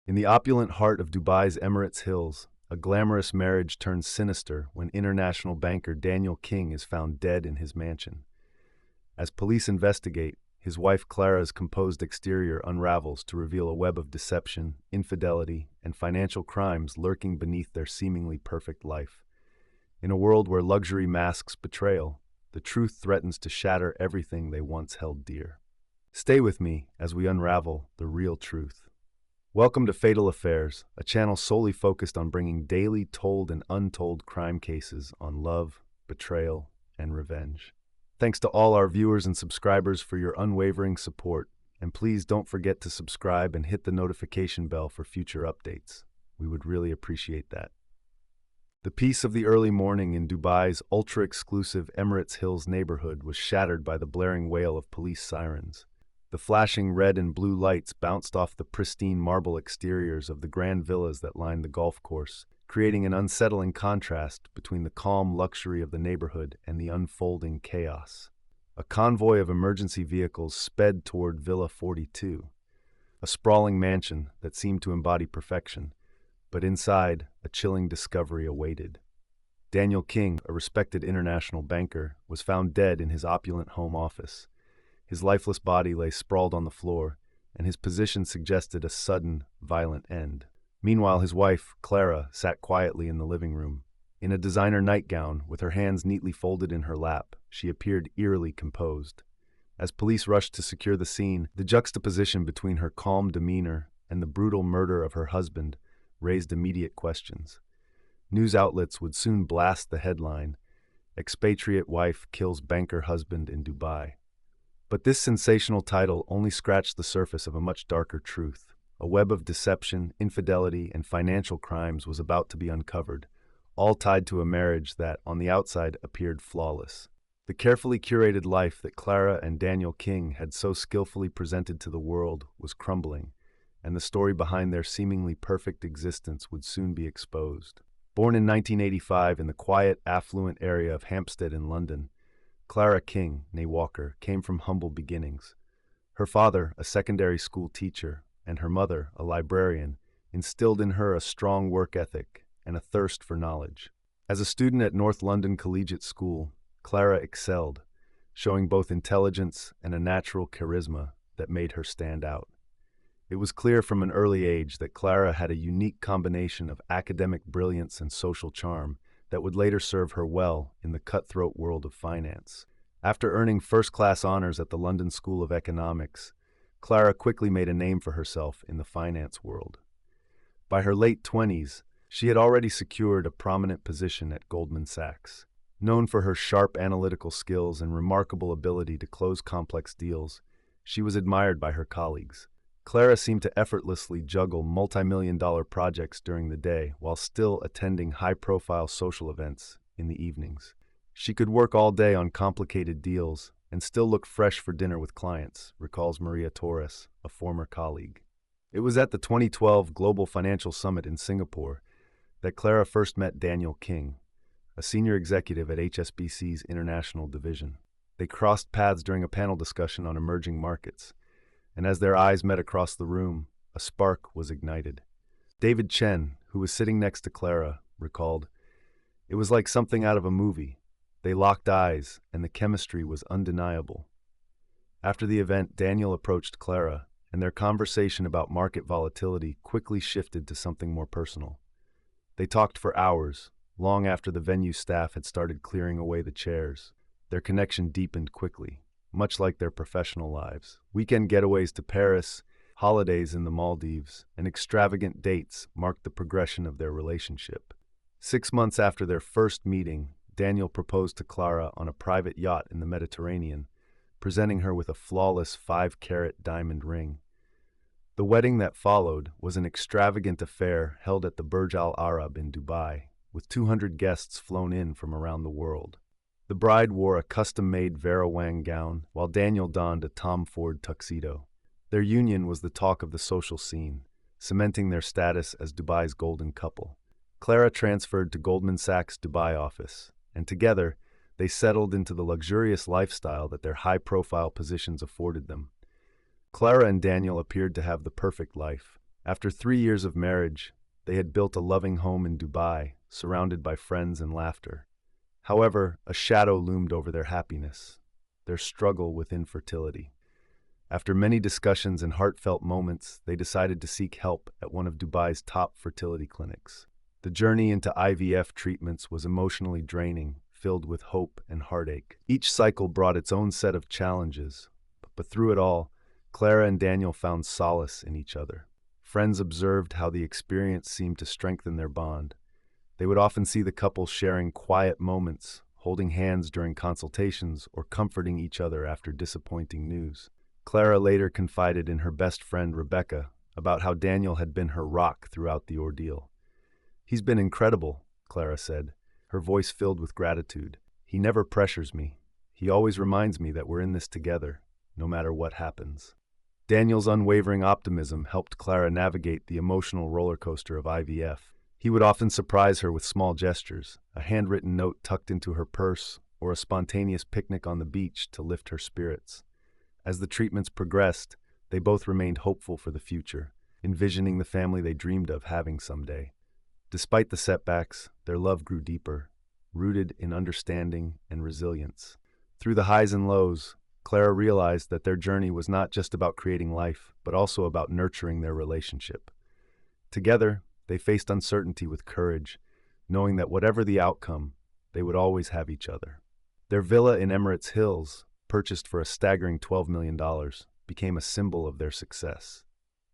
In the opulent heart of Dubai's Emirates hills, a glamorous marriage turns sinister when international banker Daniel King is found dead in his mansion. As police investigate, his wife Clara's composed exterior unravels to reveal a web of deception, infidelity, and financial crimes lurking beneath their seemingly perfect life. In a world where luxury masks betrayal, the truth threatens to shatter everything they once held dear. Stay with me as we unravel the real truth. Welcome to Fatal Affairs, a channel solely focused on bringing daily told and untold crime cases on love, betrayal, and revenge. Thanks to all our viewers and subscribers for your unwavering support, and please don't forget to subscribe and hit the notification bell for future updates. We would really appreciate that. The peace of the early morning in Dubai's ultra-exclusive Emirates Hills neighborhood was shattered by the blaring wail of police sirens. The flashing red and blue lights bounced off the pristine marble exteriors of the grand villas that lined the golf course, creating an unsettling contrast between the calm luxury of the neighborhood and the unfolding chaos. A convoy of emergency vehicles sped toward Villa 42, a sprawling mansion that seemed to embody perfection, but inside, a chilling discovery awaited. Daniel King, a respected international banker, was found dead in his opulent home office. His lifeless body lay sprawled on the floor, and his position suggested a sudden, violent end. Meanwhile, his wife, Clara, sat quietly in the living room. In a designer nightgown, with her hands neatly folded in her lap, she appeared eerily composed. As police rushed to secure the scene, the juxtaposition between her calm demeanor and the brutal murder of her husband raised immediate questions. News outlets would soon blast the headline, "Expatriate Wife Kills Banker Husband in Dubai." But this sensational title only scratched the surface of a much darker truth. A web of deception, infidelity, and financial crimes was about to be uncovered, all tied to a marriage that, on the outside, appeared flawless. The carefully curated life that Clara and Daniel King had so skillfully presented to the world was crumbling, and the story behind their seemingly perfect existence would soon be exposed. Born in 1985 in the quiet, affluent area of Hampstead in London, Clara King, née Walker, came from humble beginnings. Her father, a secondary school teacher, and her mother, a librarian, instilled in her a strong work ethic and a thirst for knowledge. As a student at North London Collegiate School, Clara excelled, showing both intelligence and a natural charisma that made her stand out. It was clear from an early age that Clara had a unique combination of academic brilliance and social charm that would later serve her well in the cutthroat world of finance. After earning first-class honors at the London School of Economics, Clara quickly made a name for herself in the finance world. By her late 20s, she had already secured a prominent position at Goldman Sachs. Known for her sharp analytical skills and remarkable ability to close complex deals, she was admired by her colleagues. Clara seemed to effortlessly juggle multi-million-dollar projects during the day while still attending high-profile social events in the evenings. She could work all day on complicated deals and still look fresh for dinner with clients, recalls Maria Torres, a former colleague. It was at the 2012 Global Financial Summit in Singapore that Clara first met Daniel King, a senior executive at HSBC's international division. They crossed paths during a panel discussion on emerging markets, and as their eyes met across the room, a spark was ignited. David Chen, who was sitting next to Clara, recalled, "It was like something out of a movie. They locked eyes, and the chemistry was undeniable." After the event, Daniel approached Clara, and their conversation about market volatility quickly shifted to something more personal. They talked for hours, long after the venue staff had started clearing away the chairs. Their connection deepened quickly, much like their professional lives. Weekend getaways to Paris, holidays in the Maldives, and extravagant dates marked the progression of their relationship. 6 months after their first meeting, Daniel proposed to Clara on a private yacht in the Mediterranean, presenting her with a flawless 5-carat diamond ring. The wedding that followed was an extravagant affair held at the Burj Al Arab in Dubai, with 200 guests flown in from around the world. The bride wore a custom-made Vera Wang gown, while Daniel donned a Tom Ford tuxedo. Their union was the talk of the social scene, cementing their status as Dubai's golden couple. Clara transferred to Goldman Sachs' Dubai office, and together, they settled into the luxurious lifestyle that their high-profile positions afforded them. Clara and Daniel appeared to have the perfect life, After 3 years of marriage, they had built a loving home in Dubai, surrounded by friends and laughter. However, a shadow loomed over their happiness, their struggle with infertility. After many discussions and heartfelt moments, they decided to seek help at one of Dubai's top fertility clinics. The journey into IVF treatments was emotionally draining, filled with hope and heartache. Each cycle brought its own set of challenges, but through it all, Clara and Daniel found solace in each other. Friends observed how the experience seemed to strengthen their bond. They would often see the couple sharing quiet moments, holding hands during consultations, or comforting each other after disappointing news. Clara later confided in her best friend Rebecca about how Daniel had been her rock throughout the ordeal. "He's been incredible," Clara said, her voice filled with gratitude. "He never pressures me. He always reminds me that we're in this together, no matter what happens." Daniel's unwavering optimism helped Clara navigate the emotional roller coaster of IVF. He would often surprise her with small gestures, a handwritten note tucked into her purse, or a spontaneous picnic on the beach to lift her spirits. As the treatments progressed, they both remained hopeful for the future, envisioning the family they dreamed of having someday. Despite the setbacks, their love grew deeper, rooted in understanding and resilience. Through the highs and lows, Clara realized that their journey was not just about creating life, but also about nurturing their relationship. Together, they faced uncertainty with courage, knowing that whatever the outcome, they would always have each other. Their villa in Emirates Hills, purchased for a staggering $12 million, became a symbol of their success.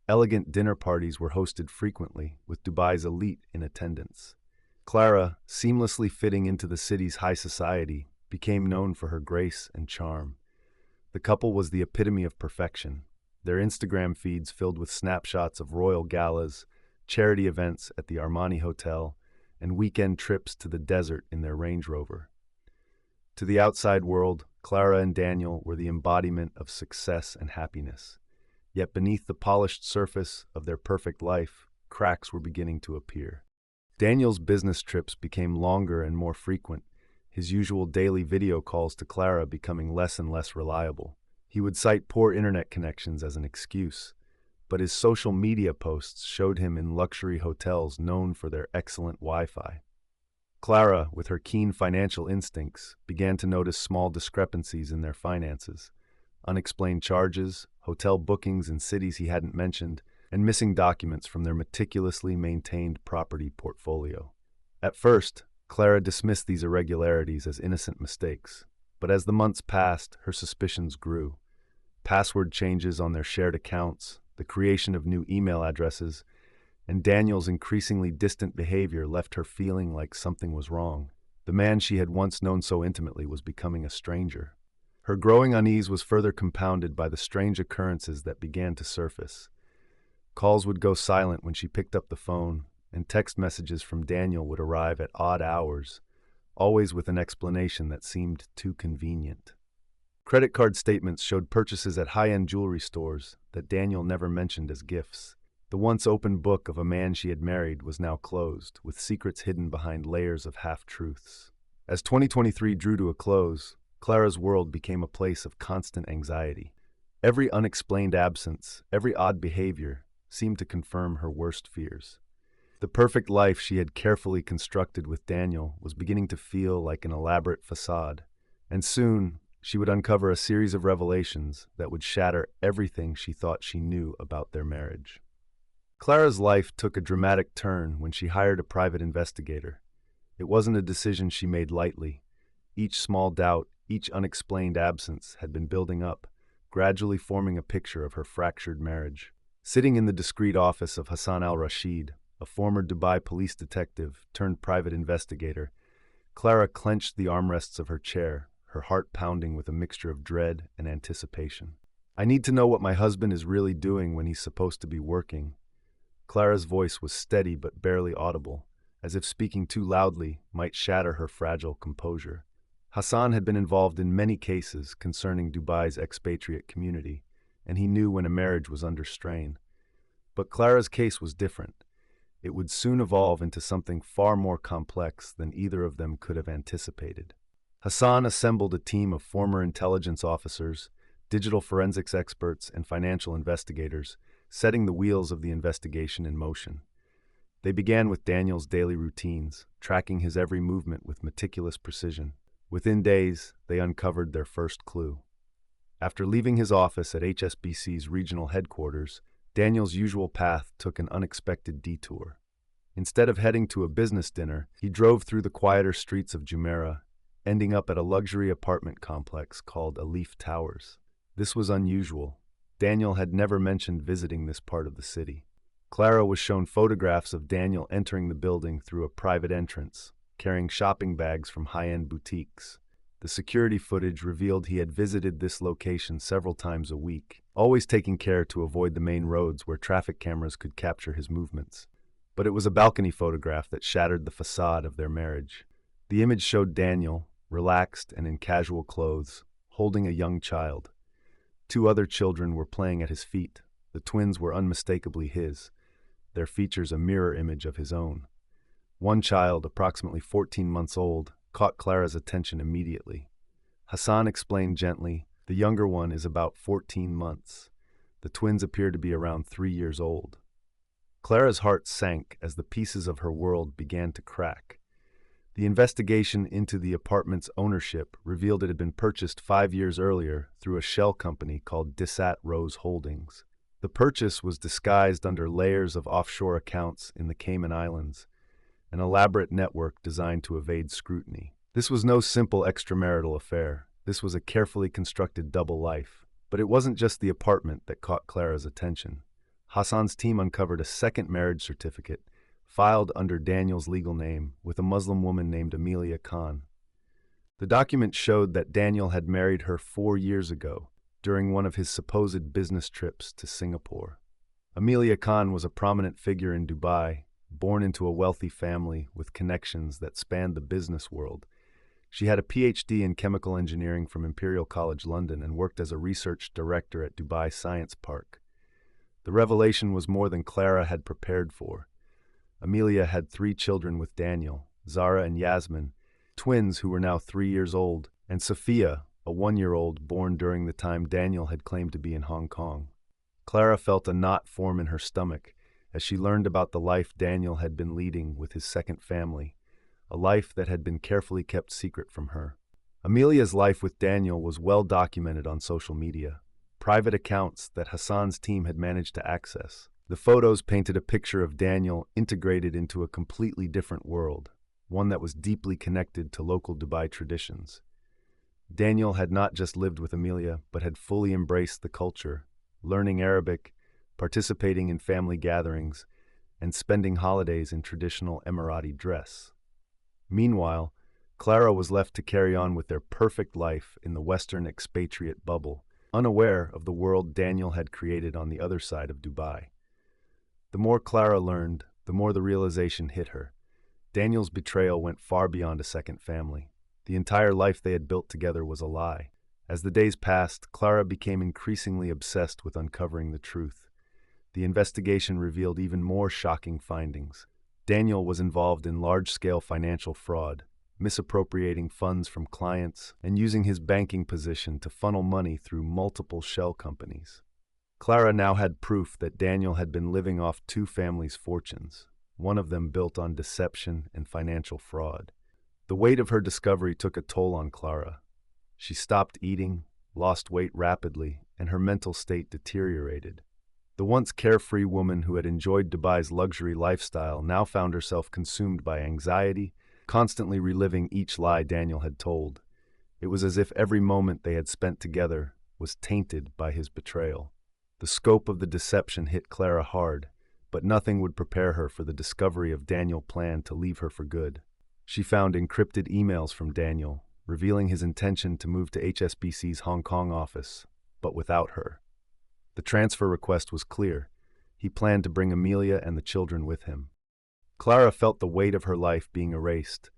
Elegant dinner parties were hosted frequently, with Dubai's elite in attendance. Clara, seamlessly fitting into the city's high society, became known for her grace and charm. The couple was the epitome of perfection, their Instagram feeds filled with snapshots of royal galas, charity events at the Armani Hotel, and weekend trips to the desert in their Range Rover. To the outside world, Clara and Daniel were the embodiment of success and happiness. Yet beneath the polished surface of their perfect life, cracks were beginning to appear. Daniel's business trips became longer and more frequent, his usual daily video calls to Clara becoming less and less reliable. He would cite poor internet connections as an excuse, but his social media posts showed him in luxury hotels known for their excellent Wi-Fi. Clara, with her keen financial instincts, began to notice small discrepancies in their finances. Unexplained charges, hotel bookings in cities he hadn't mentioned, and missing documents from their meticulously maintained property portfolio. At first, Clara dismissed these irregularities as innocent mistakes, but as the months passed, her suspicions grew. Password changes on their shared accounts, the creation of new email addresses, and Daniel's increasingly distant behavior left her feeling like something was wrong. The man she had once known so intimately was becoming a stranger. Her growing unease was further compounded by the strange occurrences that began to surface. Calls would go silent when she picked up the phone, and text messages from Daniel would arrive at odd hours, always with an explanation that seemed too convenient. Credit card statements showed purchases at high-end jewelry stores that Daniel never mentioned as gifts. The once open book of a man she had married was now closed, with secrets hidden behind layers of half-truths. As 2023 drew to a close, Clara's world became a place of constant anxiety. Every unexplained absence, every odd behavior, seemed to confirm her worst fears. The perfect life she had carefully constructed with Daniel was beginning to feel like an elaborate facade, and soon she would uncover a series of revelations that would shatter everything she thought she knew about their marriage. Clara's life took a dramatic turn when she hired a private investigator. It wasn't a decision she made lightly. Each small doubt, each unexplained absence had been building up, gradually forming a picture of her fractured marriage. Sitting in the discreet office of Hassan al-Rashid, a former Dubai police detective turned private investigator, Clara clenched the armrests of her chair, her heart pounding with a mixture of dread and anticipation. "I need to know what my husband is really doing when he's supposed to be working." Clara's voice was steady but barely audible, as if speaking too loudly might shatter her fragile composure. Hassan had been involved in many cases concerning Dubai's expatriate community, and he knew when a marriage was under strain. But Clara's case was different. It would soon evolve into something far more complex than either of them could have anticipated. Hassan assembled a team of former intelligence officers, digital forensics experts, and financial investigators, setting the wheels of the investigation in motion. They began with Daniel's daily routines, tracking his every movement with meticulous precision. Within days, they uncovered their first clue. After leaving his office at HSBC's regional headquarters, Daniel's usual path took an unexpected detour. Instead of heading to a business dinner, he drove through the quieter streets of Jumeirah, ending up at a luxury apartment complex called Alif Towers. This was unusual. Daniel had never mentioned visiting this part of the city. Clara was shown photographs of Daniel entering the building through a private entrance, carrying shopping bags from high-end boutiques. The security footage revealed he had visited this location several times a week, always taking care to avoid the main roads where traffic cameras could capture his movements. But it was a balcony photograph that shattered the facade of their marriage. The image showed Daniel, relaxed and in casual clothes, holding a young child. Two other children were playing at his feet. The twins were unmistakably his, their features a mirror image of his own. One child, approximately 14 months old, caught Clara's attention immediately. Hassan explained gently, "The younger one is about 14 months. The twins appear to be around 3 years old." Clara's heart sank as the pieces of her world began to crack. The investigation into the apartment's ownership revealed it had been purchased 5 years earlier through a shell company called Dissat Rose Holdings. The purchase was disguised under layers of offshore accounts in the Cayman Islands, an elaborate network designed to evade scrutiny. This was no simple extramarital affair. This was a carefully constructed double life. But it wasn't just the apartment that caught Clara's attention. Hassan's team uncovered a second marriage certificate, filed under Daniel's legal name, with a Muslim woman named Amelia Khan. The document showed that Daniel had married her 4 years ago, during one of his supposed business trips to Singapore. Amelia Khan was a prominent figure in Dubai, born into a wealthy family with connections that spanned the business world. She had a PhD in chemical engineering from Imperial College London and worked as a research director at Dubai Science Park. The revelation was more than Clara had prepared for. Amelia had 3 children with Daniel, Zara and Yasmin, twins who were now 3 years old, and Sophia, a 1-year-old born during the time Daniel had claimed to be in Hong Kong. Clara felt a knot form in her stomach as she learned about the life Daniel had been leading with his second family, a life that had been carefully kept secret from her. Amelia's life with Daniel was well documented on social media, private accounts that Hassan's team had managed to access. The photos painted a picture of Daniel integrated into a completely different world, one that was deeply connected to local Dubai traditions. Daniel had not just lived with Amelia, but had fully embraced the culture, learning Arabic, participating in family gatherings, and spending holidays in traditional Emirati dress. Meanwhile, Clara was left to carry on with their perfect life in the Western expatriate bubble, unaware of the world Daniel had created on the other side of Dubai. The more Clara learned, the more the realization hit her. Daniel's betrayal went far beyond a second family. The entire life they had built together was a lie. As the days passed, Clara became increasingly obsessed with uncovering the truth. The investigation revealed even more shocking findings. Daniel was involved in large-scale financial fraud, misappropriating funds from clients and using his banking position to funnel money through multiple shell companies. Clara now had proof that Daniel had been living off 2 families' fortunes, one of them built on deception and financial fraud. The weight of her discovery took a toll on Clara. She stopped eating, lost weight rapidly, and her mental state deteriorated. The once carefree woman who had enjoyed Dubai's luxury lifestyle now found herself consumed by anxiety, constantly reliving each lie Daniel had told. It was as if every moment they had spent together was tainted by his betrayal. The scope of the deception hit Clara hard, but nothing would prepare her for the discovery of Daniel's plan to leave her for good. She found encrypted emails from Daniel, revealing his intention to move to HSBC's Hong Kong office, but without her. The transfer request was clear. He planned to bring Amelia and the children with him. Clara felt the weight of her life being erased,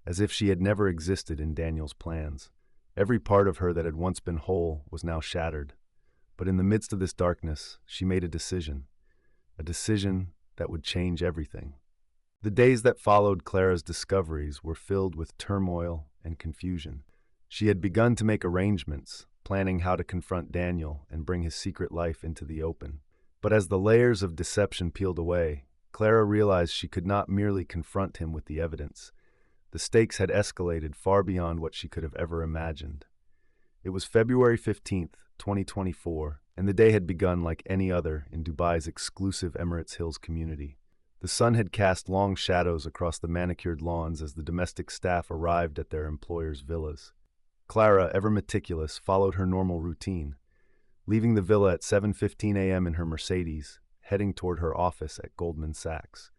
as if she had never existed in Daniel's plans. Every part of her that had once been whole was now shattered. But in the midst of this darkness, she made a decision that would change everything. The days that followed Clara's discoveries were filled with turmoil and confusion. She had begun to make arrangements, planning how to confront Daniel and bring his secret life into the open. But as the layers of deception peeled away, Clara realized she could not merely confront him with the evidence. The stakes had escalated far beyond what she could have ever imagined. It was February 15th, 2024, and the day had begun like any other in Dubai's exclusive Emirates Hills community. The sun had cast long shadows across the manicured lawns as the domestic staff arrived at their employers' villas. Clara, ever meticulous, followed her normal routine, leaving the villa at 7:15 a.m. in her Mercedes, heading toward her office at Goldman Sachs.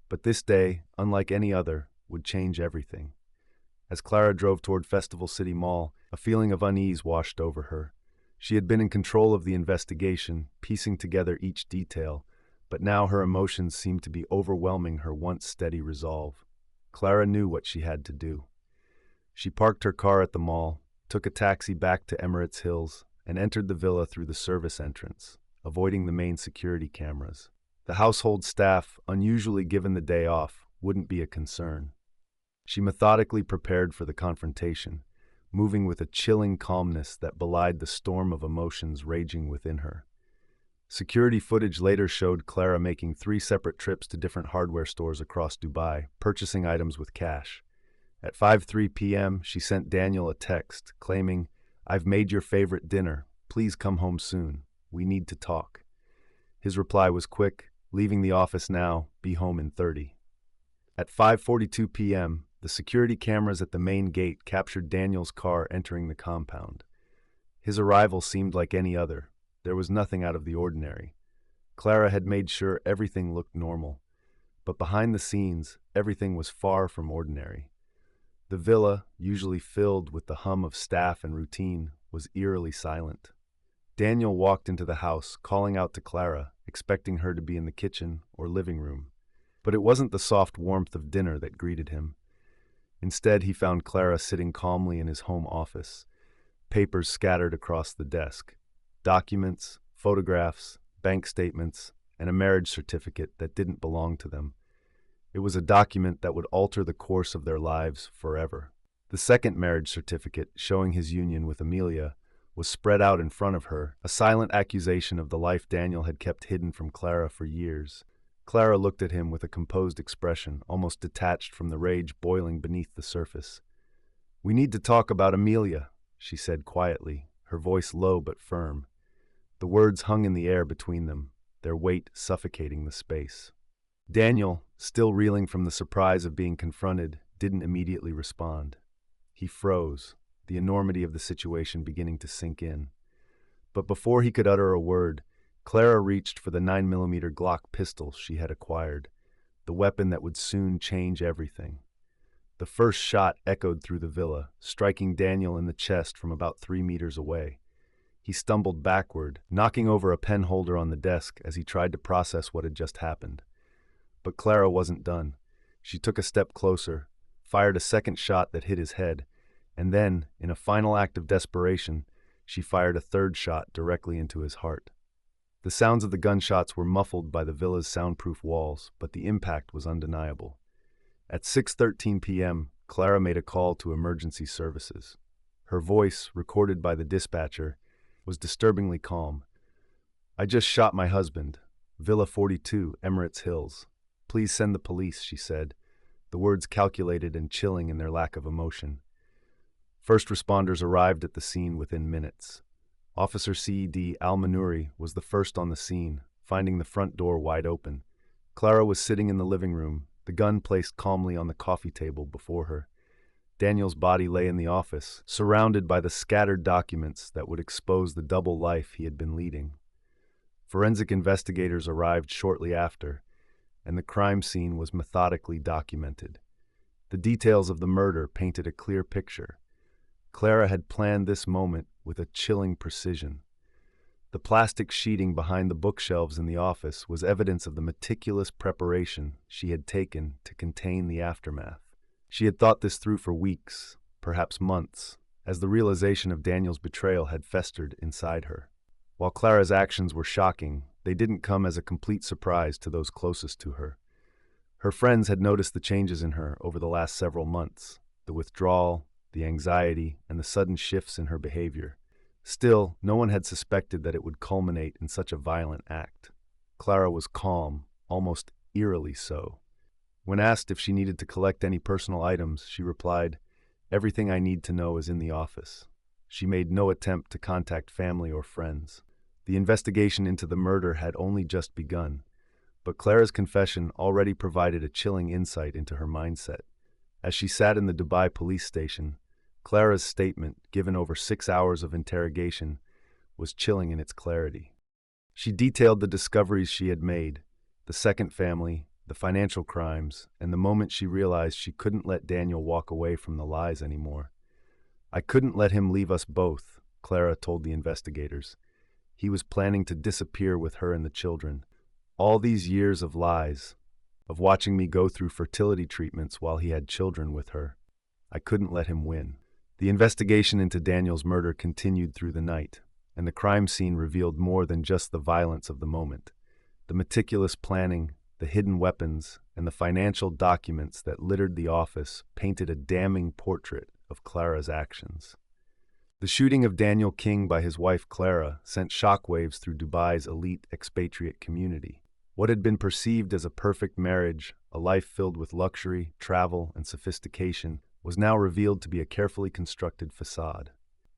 But this day, unlike any other, would change everything. As Clara drove toward Festival City Mall, a feeling of unease washed over her. She had been in control of the investigation, piecing together each detail, but now her emotions seemed to be overwhelming her once steady resolve. Clara knew what she had to do. She parked her car at the mall, took a taxi back to Emirates Hills, and entered the villa through the service entrance, avoiding the main security cameras. The household staff, unusually given the day off, wouldn't be a concern. She methodically prepared for the confrontation, moving with a chilling calmness that belied the storm of emotions raging within her. Security footage later showed Clara making 3 separate trips to different hardware stores across Dubai, purchasing items with cash. At 5:03 p.m., she sent Daniel a text claiming, "I've made your favorite dinner. Please come home soon. We need to talk." His reply was quick, "Leaving the office now, be home in 30. At 5:42 p.m., the security cameras at the main gate captured Daniel's car entering the compound. His arrival seemed like any other. There was nothing out of the ordinary. Clara had made sure everything looked normal, but behind the scenes, everything was far from ordinary. The villa, usually filled with the hum of staff and routine, was eerily silent. Daniel walked into the house, calling out to Clara, expecting her to be in the kitchen or living room. But it wasn't the soft warmth of dinner that greeted him. Instead, he found Clara sitting calmly in his home office, papers scattered across the desk. Documents, photographs, bank statements, and a marriage certificate that didn't belong to them. It was a document that would alter the course of their lives forever. The second marriage certificate, showing his union with Amelia, was spread out in front of her, a silent accusation of the life Daniel had kept hidden from Clara for years. Clara looked at him with a composed expression, almost detached from the rage boiling beneath the surface. "We need to talk about Amelia," she said quietly, her voice low but firm. The words hung in the air between them, their weight suffocating the space. Daniel, still reeling from the surprise of being confronted, didn't immediately respond. He froze, the enormity of the situation beginning to sink in. But before he could utter a word, Clara reached for the 9mm Glock pistol she had acquired, the weapon that would soon change everything. The first shot echoed through the villa, striking Daniel in the chest from about 3 meters away. He stumbled backward, knocking over a pen holder on the desk as he tried to process what had just happened. But Clara wasn't done. She took a step closer, fired a second shot that hit his head, and then, in a final act of desperation, she fired a third shot directly into his heart. The sounds of the gunshots were muffled by the villa's soundproof walls, but the impact was undeniable. At 6:13 p.m., Clara made a call to emergency services. Her voice, recorded by the dispatcher, was disturbingly calm. "I just shot my husband. Villa 42, Emirates Hills. Please send the police," she said, the words calculated and chilling in their lack of emotion. First responders arrived at the scene within minutes. Officer C.D. Al-Manuri was the first on the scene, finding the front door wide open. Clara was sitting in the living room, the gun placed calmly on the coffee table before her. Daniel's body lay in the office, surrounded by the scattered documents that would expose the double life he had been leading. Forensic investigators arrived shortly after, and the crime scene was methodically documented. The details of the murder painted a clear picture. Clara had planned this moment with a chilling precision. The plastic sheeting behind the bookshelves in the office was evidence of the meticulous preparation she had taken to contain the aftermath. She had thought this through for weeks, perhaps months, as the realization of Daniel's betrayal had festered inside her. While Clara's actions were shocking, they didn't come as a complete surprise to those closest to her. Her friends had noticed the changes in her over the last several months, the withdrawal, the anxiety, and the sudden shifts in her behavior. Still, no one had suspected that it would culminate in such a violent act. Clara was calm, almost eerily so. When asked if she needed to collect any personal items, she replied, "Everything I need to know is in the office." She made no attempt to contact family or friends. The investigation into the murder had only just begun, but Clara's confession already provided a chilling insight into her mindset. As she sat in the Dubai police station, Clara's statement, given over 6 hours of interrogation, was chilling in its clarity. She detailed the discoveries she had made, the second family, the financial crimes, and the moment she realized she couldn't let Daniel walk away from the lies anymore. "I couldn't let him leave us both," Clara told the investigators. "He was planning to disappear with her and the children. All these years of lies, of watching me go through fertility treatments while he had children with her. I couldn't let him win." The investigation into Daniel's murder continued through the night, and the crime scene revealed more than just the violence of the moment. The meticulous planning, the hidden weapons, and the financial documents that littered the office painted a damning portrait of Clara's actions. The shooting of Daniel King by his wife Clara sent shockwaves through Dubai's elite expatriate community. What had been perceived as a perfect marriage, a life filled with luxury, travel, and sophistication, was now revealed to be a carefully constructed facade.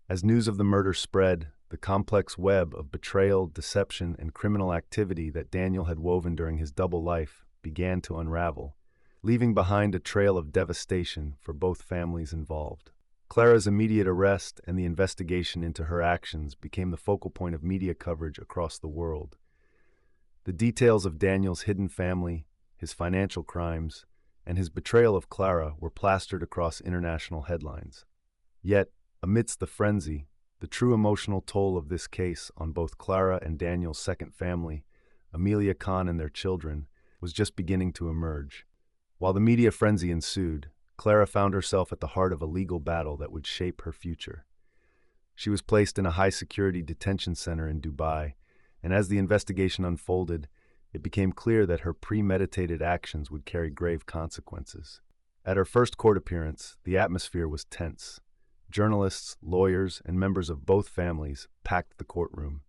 As news of the murder spread, the complex web of betrayal, deception, and criminal activity that Daniel had woven during his double life began to unravel, leaving behind a trail of devastation for both families involved. Clara's immediate arrest and the investigation into her actions became the focal point of media coverage across the world. The details of Daniel's hidden family, his financial crimes, and his betrayal of Clara were plastered across international headlines. Yet, amidst the frenzy, the true emotional toll of this case on both Clara and Daniel's second family, Amelia Khan and their children, was just beginning to emerge. While the media frenzy ensued, Clara found herself at the heart of a legal battle that would shape her future. She was placed in a high-security detention center in Dubai, and as the investigation unfolded, it became clear that her premeditated actions would carry grave consequences. At her first court appearance, the atmosphere was tense. Journalists, lawyers, and members of both families packed the courtroom.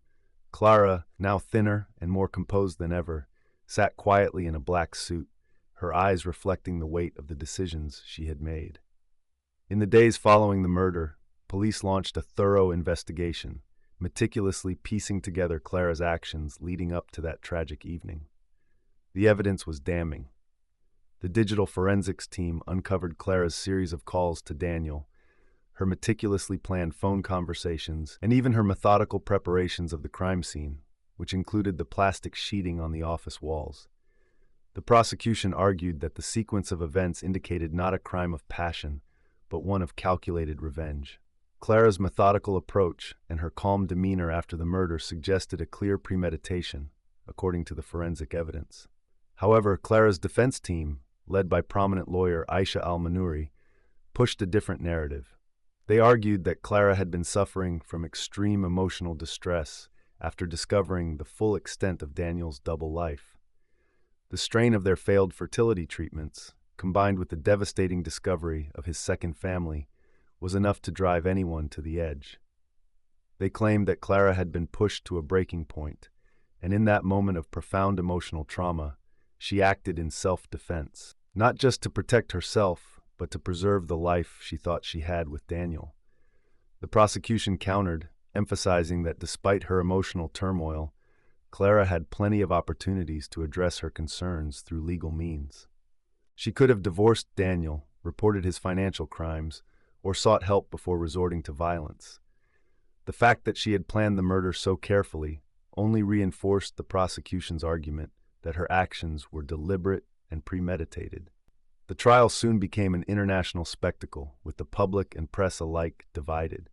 Clara, now thinner and more composed than ever, sat quietly in a black suit, her eyes reflecting the weight of the decisions she had made. In the days following the murder, police launched a thorough investigation, meticulously piecing together Clara's actions leading up to that tragic evening. The evidence was damning. The digital forensics team uncovered Clara's series of calls to Daniel, her meticulously planned phone conversations, and even her methodical preparations of the crime scene, which included the plastic sheeting on the office walls. The prosecution argued that the sequence of events indicated not a crime of passion, but one of calculated revenge. Clara's methodical approach and her calm demeanor after the murder suggested a clear premeditation, according to the forensic evidence. However, Clara's defense team, led by prominent lawyer Aisha Al-Manuri, pushed a different narrative. They argued that Clara had been suffering from extreme emotional distress after discovering the full extent of Daniel's double life. The strain of their failed fertility treatments, combined with the devastating discovery of his second family, was enough to drive anyone to the edge. They claimed that Clara had been pushed to a breaking point, and in that moment of profound emotional trauma, she acted in self-defense, not just to protect herself, but to preserve the life she thought she had with Daniel. The prosecution countered, emphasizing that despite her emotional turmoil, Clara had plenty of opportunities to address her concerns through legal means. She could have divorced Daniel, reported his financial crimes, or sought help before resorting to violence. The fact that she had planned the murder so carefully only reinforced the prosecution's argument that her actions were deliberate and premeditated. The trial soon became an international spectacle, with the public and press alike divided.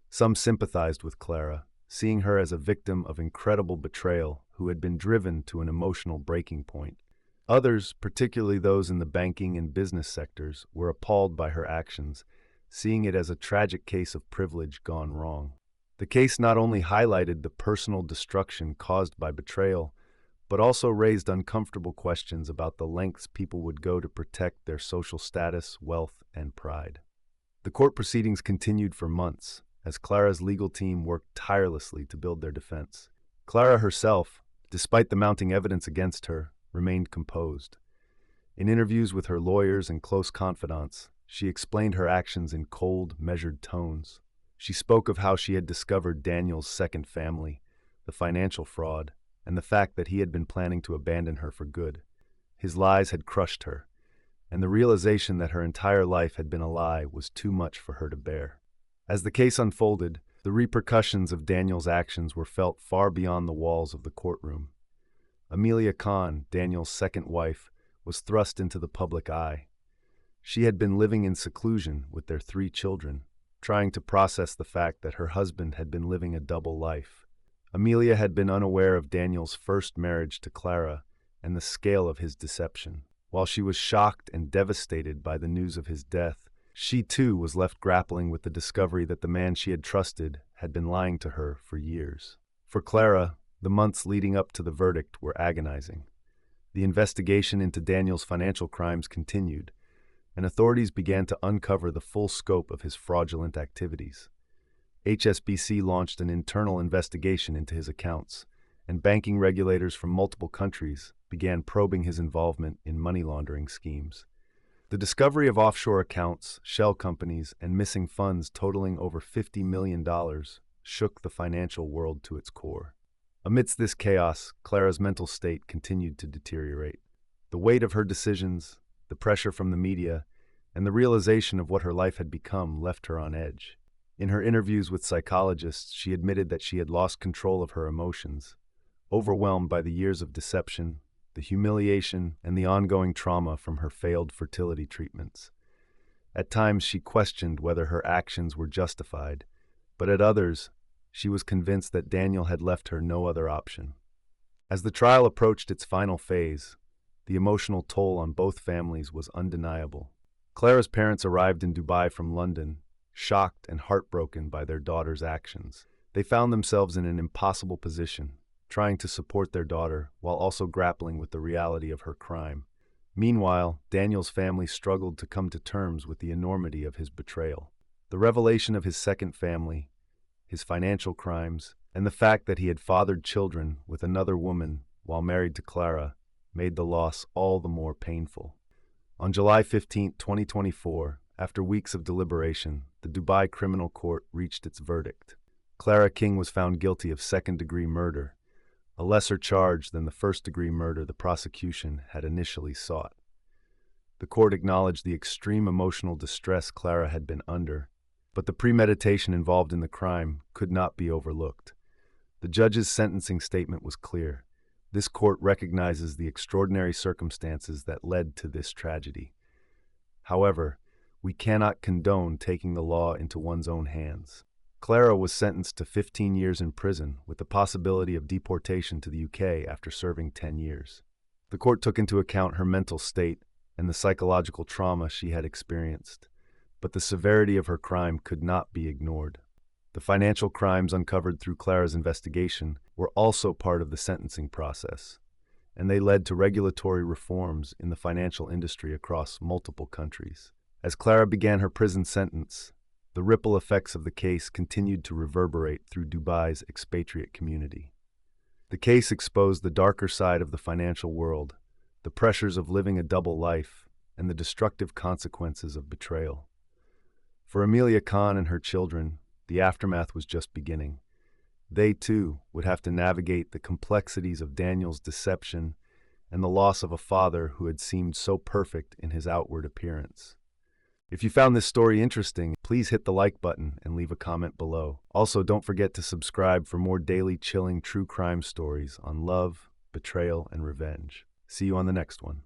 Some sympathized with Clara, seeing her as a victim of incredible betrayal who had been driven to an emotional breaking point. Others, particularly those in the banking and business sectors, were appalled by her actions, seeing it as a tragic case of privilege gone wrong. The case not only highlighted the personal destruction caused by betrayal, but also raised uncomfortable questions about the lengths people would go to protect their social status, wealth, and pride. The court proceedings continued for months, as Clara's legal team worked tirelessly to build their defense. Clara herself, despite the mounting evidence against her, remained composed. In interviews with her lawyers and close confidants, she explained her actions in cold, measured tones. She spoke of how she had discovered Daniel's second family, the financial fraud, and the fact that he had been planning to abandon her for good. His lies had crushed her, and the realization that her entire life had been a lie was too much for her to bear. As the case unfolded, the repercussions of Daniel's actions were felt far beyond the walls of the courtroom. Amelia Khan, Daniel's second wife, was thrust into the public eye. She had been living in seclusion with their 3 children, trying to process the fact that her husband had been living a double life. Amelia had been unaware of Daniel's first marriage to Clara and the scale of his deception. While she was shocked and devastated by the news of his death, she too was left grappling with the discovery that the man she had trusted had been lying to her for years. For Clara, the months leading up to the verdict were agonizing. The investigation into Daniel's financial crimes continued, and authorities began to uncover the full scope of his fraudulent activities. HSBC launched an internal investigation into his accounts, and banking regulators from multiple countries began probing his involvement in money laundering schemes. The discovery of offshore accounts, shell companies, and missing funds totaling over $50 million shook the financial world to its core. Amidst this chaos, Clara's mental state continued to deteriorate. The weight of her decisions, the pressure from the media, and the realization of what her life had become left her on edge. In her interviews with psychologists, she admitted that she had lost control of her emotions, overwhelmed by the years of deception, the humiliation, and the ongoing trauma from her failed fertility treatments. At times, she questioned whether her actions were justified, but at others, she was convinced that Daniel had left her no other option. As the trial approached its final phase, the emotional toll on both families was undeniable. Clara's parents arrived in Dubai from London, shocked and heartbroken by their daughter's actions. They found themselves in an impossible position, trying to support their daughter while also grappling with the reality of her crime. Meanwhile, Daniel's family struggled to come to terms with the enormity of his betrayal. The revelation of his second family, his financial crimes, and the fact that he had fathered children with another woman while married to Clara made the loss all the more painful. On July 15, 2024, after weeks of deliberation, the Dubai Criminal Court reached its verdict. Clara King was found guilty of second-degree murder, a lesser charge than the first-degree murder the prosecution had initially sought. The court acknowledged the extreme emotional distress Clara had been under, but the premeditation involved in the crime could not be overlooked. The judge's sentencing statement was clear. This court recognizes the extraordinary circumstances that led to this tragedy. However, we cannot condone taking the law into one's own hands. Clara was sentenced to 15 years in prison with the possibility of deportation to the UK after serving 10 years. The court took into account her mental state and the psychological trauma she had experienced, but the severity of her crime could not be ignored. The financial crimes uncovered through Clara's investigation were also part of the sentencing process, and they led to regulatory reforms in the financial industry across multiple countries. As Clara began her prison sentence, the ripple effects of the case continued to reverberate through Dubai's expatriate community. The case exposed the darker side of the financial world, the pressures of living a double life, and the destructive consequences of betrayal. For Amelia Khan and her children, the aftermath was just beginning. They, too, would have to navigate the complexities of Daniel's deception and the loss of a father who had seemed so perfect in his outward appearance. If you found this story interesting, please hit the like button and leave a comment below. Also, don't forget to subscribe for more daily chilling true crime stories on love, betrayal, and revenge. See you on the next one.